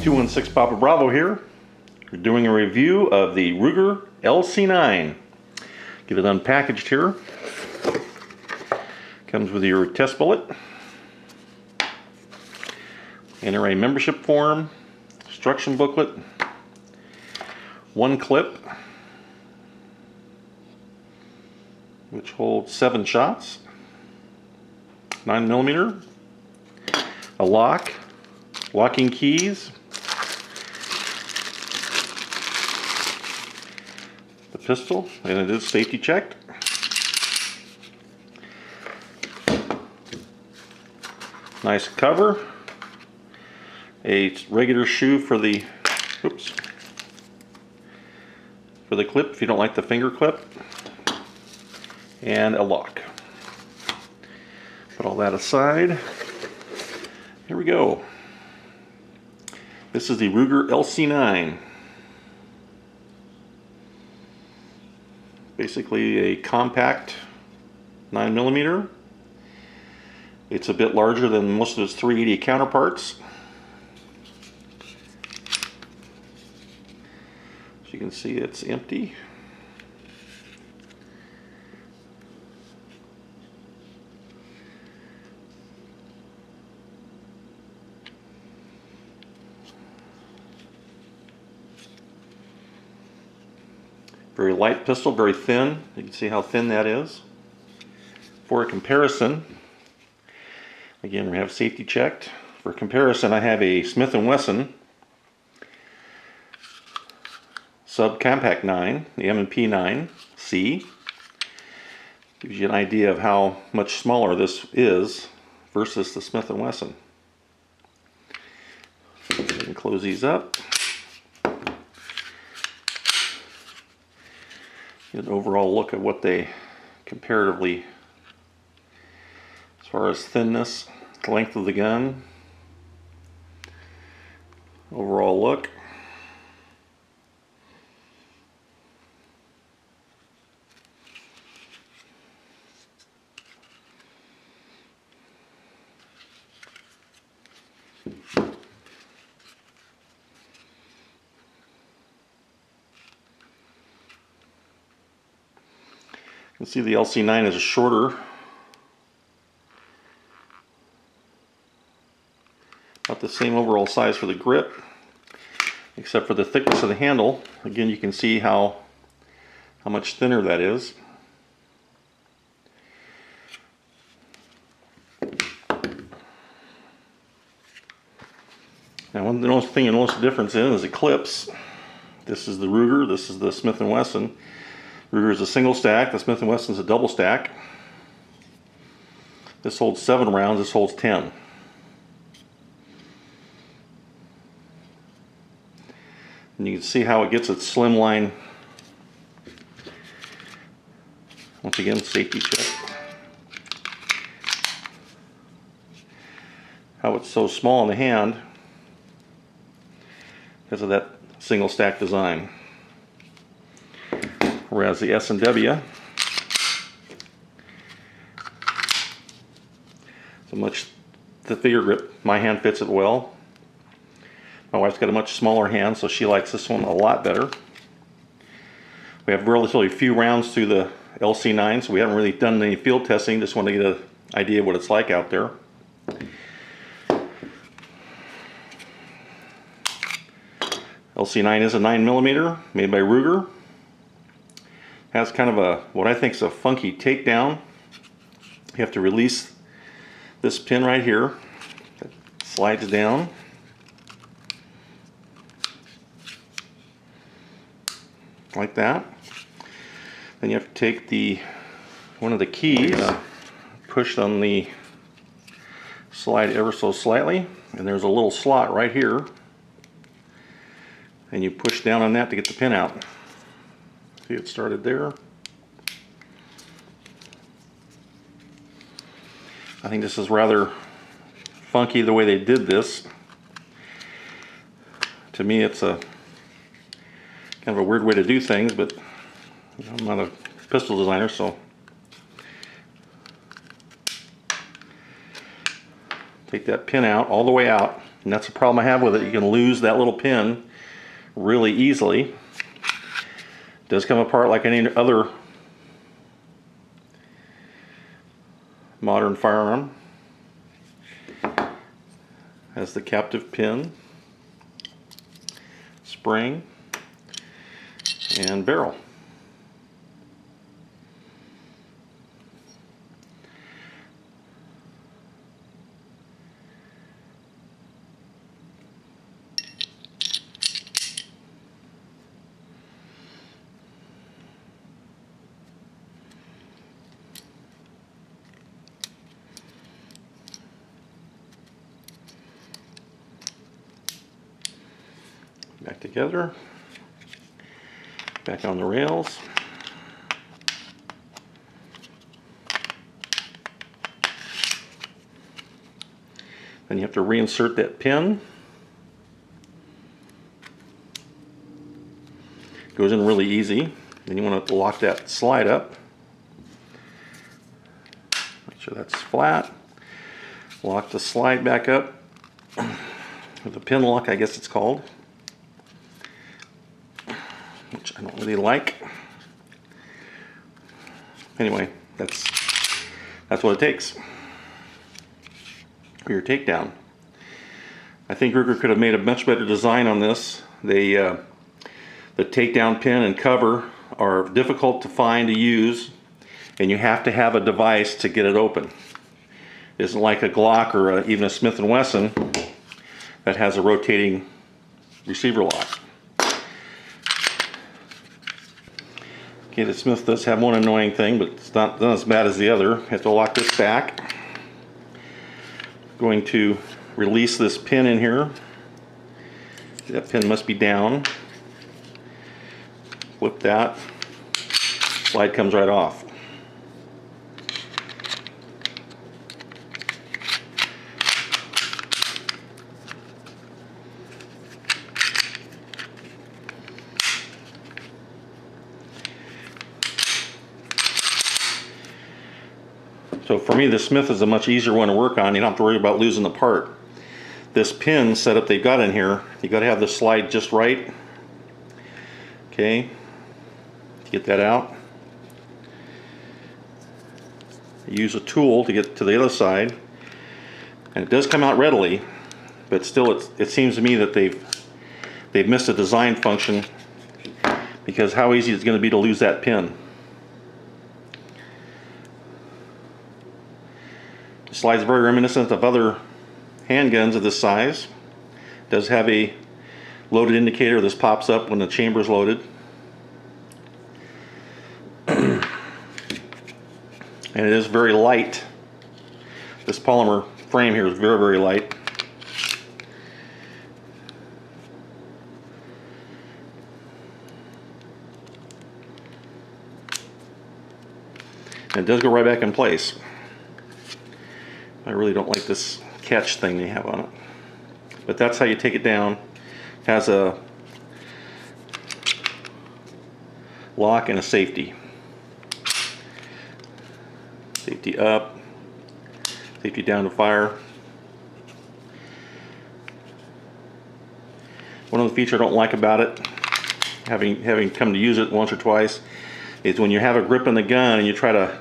216 Papa Bravo here. We're doing a review of the Ruger LC9. Get it unpackaged here. Comes with your test bullet, NRA membership form, instruction booklet, one clip which holds 7 shots, 9mm, a lock, locking keys, the pistol, and it is safety checked. Nice cover, a regular shoe for the clip if you don't like the finger clip, and a lock. Put all that aside. Here we go. This is the Ruger LC9. Basically a compact 9mm. It's a bit larger than most of its 380 counterparts. As you can see, it's empty. Very light pistol, very thin. You can see how thin that is. For a comparison, again, we have safety checked. For comparison, I have a Smith & Wesson Subcompact 9, the M&P 9C. Gives you an idea of how much smaller this is versus the Smith & Wesson. Go ahead and close these up. Get an overall look at what they comparatively, as far as thinness, length of the gun, overall look. You can see the LC9 is shorter, about the same overall size for the grip, except for the thickness of the handle. Again, you can see how much thinner that is. Now, the only thing you notice the difference in is the clips. This is the Ruger, this is the Smith & Wesson. Ruger is a single stack, the Smith & Wesson is a double stack. This holds 7 rounds, this holds 10. And you can see how it gets its slimline. Once again, safety check. How it's so small in the hand because of that single stack design. Whereas the S&W is a much thicker grip. My hand fits it well. My wife's got a much smaller hand, so she likes this one a lot better. We have relatively few rounds through the LC9, so we haven't really done any field testing. Just want to get an idea of what it's like out there. LC9 is a 9mm, made by Ruger. Has kind of a, what I think is a funky takedown. You have to release this pin right here. It slides down. Like that. Then you have to take one of the keys, push on the slide ever so slightly, and there's a little slot right here. And you push down on that to get the pin out. See, it started there. I think this is rather funky the way they did this. To me, it's a kind of a weird way to do things, but I'm not a pistol designer, so take that pin out, all the way out. And that's the problem I have with it. You can lose that little pin really easily. It does come apart like any other modern firearm. Has the captive pin, spring, and barrel. Back together, back on the rails. Then you have to reinsert that pin. Goes in really easy. Then you want to lock that slide up. Make sure that's flat. Lock the slide back up with a pin lock, I guess it's called, which I don't really like. Anyway, that's what it takes for your takedown. I think Ruger could have made a much better design on this. The takedown pin and cover are difficult to find, to use, and you have to have a device to get it open. It isn't like a Glock or even a Smith & Wesson that has a rotating receiver lock. Okay, the Smith does have one annoying thing, but it's not as bad as the other. You have to lock this back. Going to release this pin in here. That pin must be down. Flip that. Slide comes right off. So for me, the Smith is a much easier one to work on. You don't have to worry about losing the part. This pin setup they've got in here, you got to have the slide just right. Okay, to get that out. Use a tool to get to the other side, and it does come out readily, but still, it seems to me that they've missed a design function, because how easy is it going to be to lose that pin? The slide's very reminiscent of other handguns of this size. It does have a loaded indicator. This pops up when the chamber is loaded. And it is very light. This polymer frame here is very, very light. And it does go right back in place. I really don't like this catch thing they have on it. But that's how you take it down. It has a lock and a safety. Safety up, safety down to fire. One of the features I don't like about it, having come to use it once or twice, is when you have a grip in the gun and you try to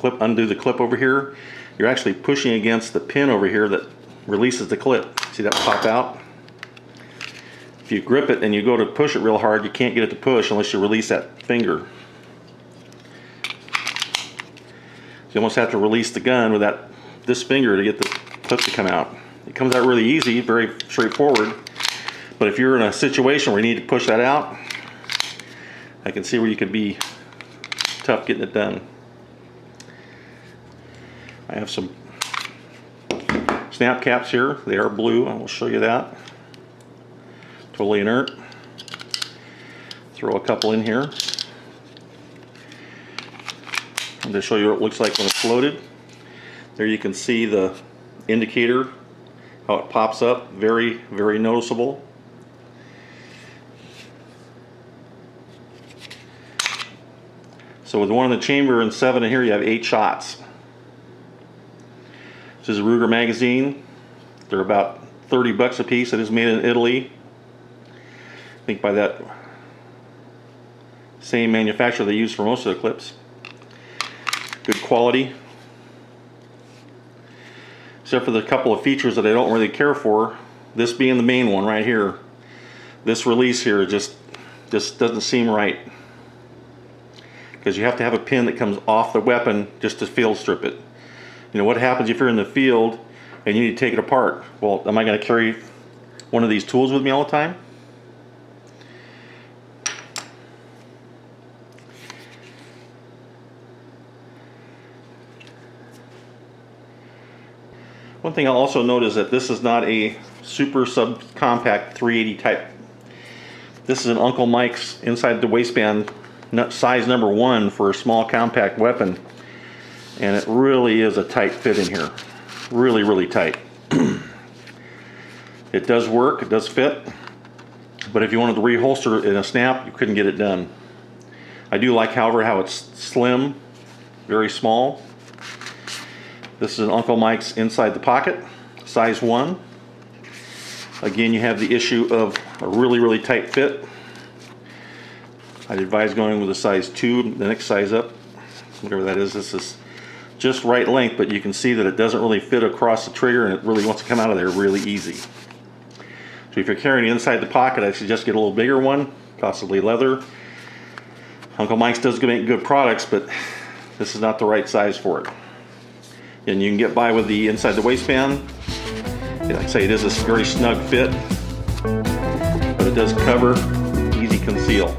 undo the clip over here, you're actually pushing against the pin over here that releases the clip. See that pop out? If you grip it and you go to push it real hard, you can't get it to push unless you release that finger. So you almost have to release the gun with this finger to get the clip to come out. It comes out really easy, very straightforward. But if you're in a situation where you need to push that out, I can see where you could be tough getting it done. I have some snap caps here. They are blue. I will show you that. Totally inert. Throw a couple in here. And to show you what it looks like when it's loaded. There you can see the indicator, how it pops up. Very, very noticeable. So with one in the chamber and 7 in here, you have 8 shots. This is a Ruger magazine. They're about 30 bucks a piece. It is made in Italy. I think by that same manufacturer they use for most of the clips. Good quality. Except for the couple of features that I don't really care for. This being the main one right here. This release here just doesn't seem right. Because you have to have a pin that comes off the weapon just to field strip it. You know, what happens if you're in the field and you need to take it apart? Well, am I going to carry one of these tools with me all the time? One thing I'll also note is that this is not a super subcompact 380 type. This is an Uncle Mike's inside the waistband size number 1 for a small compact weapon, and it really is a tight fit in here. Really, really tight. It does work, it does fit, but if you wanted to reholster it in a snap, you couldn't get it done. I do like, however, how it's slim, very small. This is an Uncle Mike's inside the pocket, size 1. Again, you have the issue of a really, really tight fit. I'd advise going with a size 2, the next size up, whatever that is. This is just right length, but you can see that it doesn't really fit across the trigger, and it really wants to come out of there really easy. So if you're carrying it inside the pocket, I suggest get a little bigger one, possibly leather. Uncle Mike's does make good products, but this is not the right size for it. And you can get by with the inside the waistband. Like I say, it is a very snug fit, but it does cover, easy conceal.